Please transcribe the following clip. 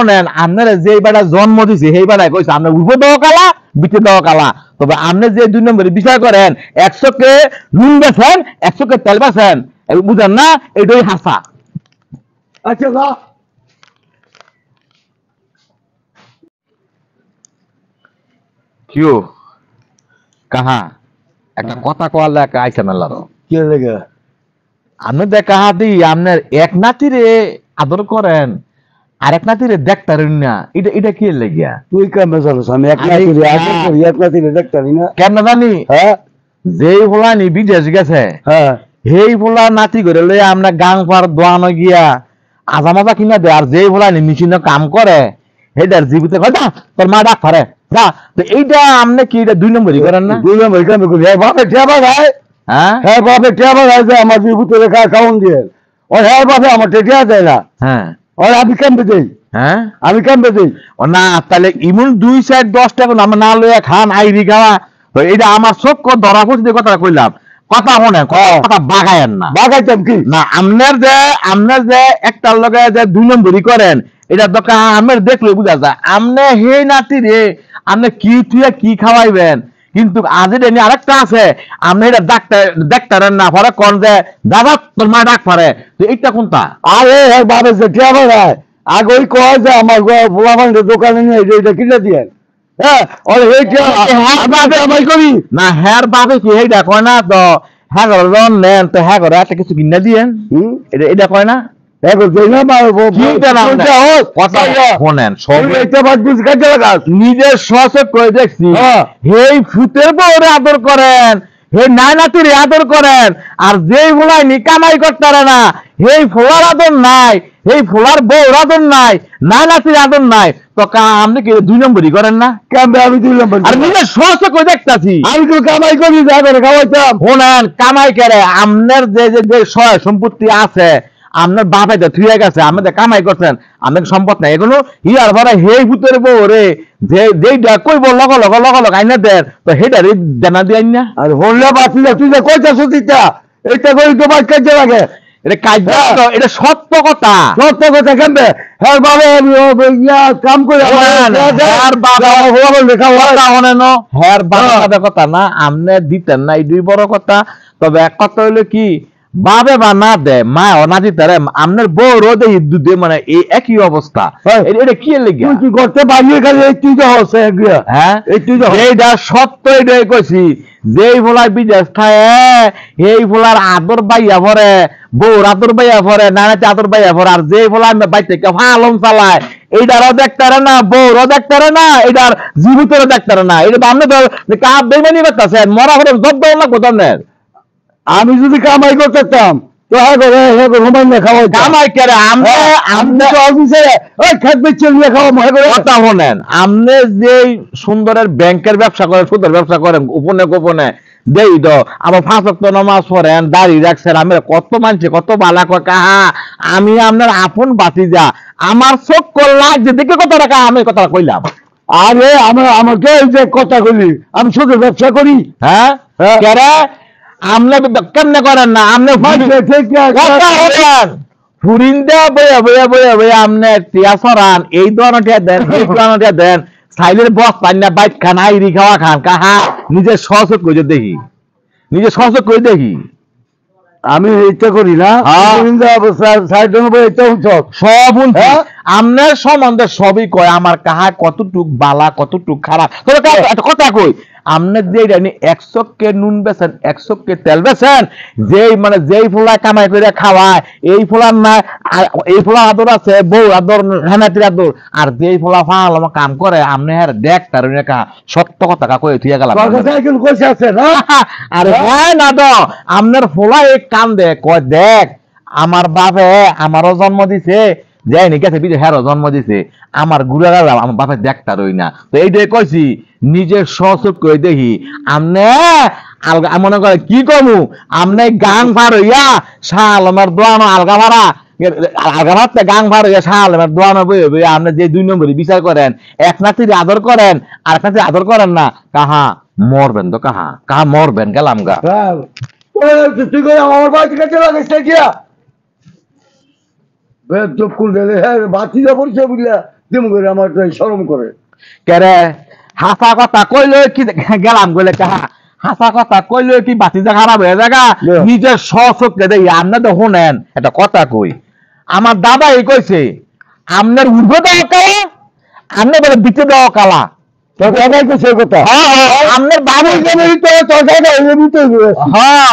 হনেন আপনার যে বেটা জন্ম দিছে সেই বেটায় কইছে আপনার উপর দেওয়া কালা বিচে দেওয়া কালা তবে আপনি যে 2 নম্বরে বিষয় করেন 100 কে নুন বেছেন 100 কে তেল বেছেন বুঝেন না এটাই হাসা अच्छा जा क्यों कहा একটা কথা কওয়ালে আইছে মেলার क्या लगा আপনি দেখা দি আপনার এক নাতিরে আদর করেন আরেক নাতিরে দেখতারেন না এটা এটা কি লাগিয়া तू ही काम मसाला सामने एक ना तेरे आगे कर एक ना तेरे देखता नहीं ना কেন জানি हाँ যেই ফলানি বিদেশ গেছে हाँ সেই ফলা নাতি করে লই আমরা গাং পার দোয়ানো গিয়া আজামাজা কিনা দে আর যেই ফলানি মেশিনে কাম করে হেদার জীবিতে কয় তোর মা ডাক পারে যা তো এইটা আপনি কি এটা 2 নম্বরই করেন না दूर में काम कर है बाप क्या बात হ্যাঁ है बाप क्या बात है हमारे जीबू तेरे का अकाउंट दिए और है बाप हमारे टेटिया देना হ্যাঁ और अभी कम पे दे হ্যাঁ अभी कम पे दे ও না তাহলে ইমন 2 সাইড 10 টাকা আমরা না লইয়া খান আইরি খাওয়া তো এটা আমার সব ধরা পড়ছে কথাটা কইলাম কথা শুনে কথা বাগায়েন না बागा चमकी না আপনার যে একটার লগে যে 2 নম্বরই করেন এটা দরকার আমার দেখলে বুঝা যায় আপনি হে নাতি রে আপনি কি থুয়া কি খাওয়াইবেন কিন্তু আজ এটা নিয়ে আরেকটা আছে আপনি এটা ডাক্তারের না পরে কোন যে দাদা তোর মা ডাক পারে তো এইটা কোনটা अरे है बाप से क्या बात है आगे कोई कौन से हमारे बुलावन के दुकान नहीं है जो कितना दिया है और ये क्या बाबे हमारी कभी না হ্যার বাবে কি এইটা কয় না তো হ্যাঁ লোন নেন তো হ্যাঁ করে একটা কিছু কিনে দিয়েন এটা এটা কয় না देखो देना बाबू वो চিন্তা না क्या हो কথা শোনেন সব इतना बात कुछ कर लगा নিজের সচেত করে দেখছি হ্যাঁ। হেই ফুতের বউরে আদর করেন হে নাতিরে আদর করেন আর যেই ফুলাই নি কামাই করতারে না হেই ফুলার আদর নাই হেই ফুলার বউর আদর নাই নাতির আদর নাই তো আপনি কি 2 নম্বরই করেন না क्या मैं अभी दूर नंबर আর নিজের সচেত করে দেখতাছি আমি তো কামাই করি যাবে খাওয়াইতাম শোনেন কামাই করে আপনার যে সয় সম্পত্তি আছে আপনার বাপে তো থুয়ে গেছে আমাদের কামাই করছেন আপনার সম্পদ নাই এগুলো হিয়ার ভরা হেই ভূতের বউ রে যেইটা কইব লগ আইনা দেন তো হেটা রে দেনা দিয়ে আইন না আর হল্লা বাতি তুই যে কইতা সুতিতা এটা কই তো বাদ কাজে লাগে এটা কাজ এটা সত্য কথা সত্য কথা কেমবে হ্যাঁ বাবা ইয়া কাম করে হ্যার বাবা লেখা কথা শোনেন হ্যার বাবা কথা না আপনি দিতেন না এই 2 বড় কথা তবে এক কথা হইলো কি বাবে বা না দে মা না দিতে আপনার বউ রোদে দুধে মানে এই একই অবস্থা এটা কি লেগে তুই কি করতে বাড়িয়ে গেলে তুই তো হচ্ছে হ্যাঁ এইটা সত্য এটাই কইছি যেই ফোলার বিদেশ খায় এই ফোলার আদর বাইয়া ভরে বউর আদর বাইয়া ভরে নানাতে আদর বাইয়া ভরে আর যেই ফোলা বাইতে ফালন চালায় এইটারও দেখতারে না বউরও দেখতারে না এটার জীবিতেরও দেখতারে না এটা আপনি তো কাপ বেমানি করতেছেন মরা হলে জব দেওয়া লাগবো তোর আমি যদি কামাই করতাম তো হ্যাঁ করে হ্যাঁ করে রুমাই না খাওয়া কামাই করে আপনি তো অফিসে ওই খেত বেচে নিয়ে খাওয়া মনে করে কথা শোনেন আপনি যে সুন্দরের ব্যাংকের ব্যবসা করেন সুদের ব্যবসা করেন গোপনে গোপনে দেই তো আমার 5 ওয়াক্ত নামাজ পড়েন দাড়ি রাখছেন আমি কত মানছি কত বালা কাহা আমি আপনার আপন বাতিজা আমার চোখ করলা যে দেখে কত টাকা আমি কথা কইলাম আরে আমাকে এই যে কথা কইলি আমি সুদের ব্যবসা করি হ্যাঁ কেরে আপনি কেমনে করেন না আপনি ফুরিন দেয়া বইয়া আপনি টিয়া সরান এই ধরনের দেন এই ধরনের দেন সাইলের বস পান না বাইক খান আইরি খাওয়া খান কাহা নিজের সহযোগ করে দেখি নিজের সহযোগ করে দেখি আমি ইচ্ছা করি না সব আপনার সম্বন্ধে সবই কয় আমার কাহা কতটুক বালা কতটুক খারাপ কথা কই আপনার যে 100 কে নুন বেছেন 100 কে তেল বেছেন যেই মানে যেই ফোলা কামাই করে খাওয়ায় এই ফোলার না এই ফোলা আদর আছে বউ আদর হেনাতির আদর আর যেই ফোলা ফাল আমার কাম করে আপনি হ্যাঁ দেখ তার সত্য কথা কয়ে থুয়ে গেলাম আরে হয় না তো আপনার ফোলা এক কাম দে কয় দেখ আমার বাপে আমারও জন্ম দিছে যায়নি গেছে বিদেশ হেরো জন্ম দিছে আমার গুড়া গেলাম আমার বাপের দেখতা রই না তো এইটাই কইছি নিজের সচক করে দেখি আমনে আলগা মনে করে কি কমু আমনে গান পার হইয়া শাহ আলমের দোয়ানো আলগা ভাড়া আলগা ভাড়তে গান পার হইয়া শাহ আলমের দোয়ানো বই আপনি যে 2 নম্বরই বিচার করেন এক নাতির আদর করেন আর এক নাতির আদর করেন না কাহা মরবেন তো কাহা মরবেন গেলাম গা তুই আমার বাড়ি কাছে লাগাইছে গিয়া চুপ করে বাতি যা পড়ছে বুঝলা দিম করে আমার তো শরম করে। কেরে হাসা কথা কইলে কি গেলাম গলে কাহা হাসা কথা কইলে কি বাতিজা খারাপ হয়ে জায়গা Yeah. নিজের সচককে দেই আপনি তো শুনেন একটা কথা কই আমার দাদা এই কইছে আপনার উর্ধ্ব দেওয়া কালা আপনি বলে বিচে দেওয়া কালা তোর কথাই তো সে কথা হ্যাঁ আপনার বাবু তোর কথা হ্যাঁ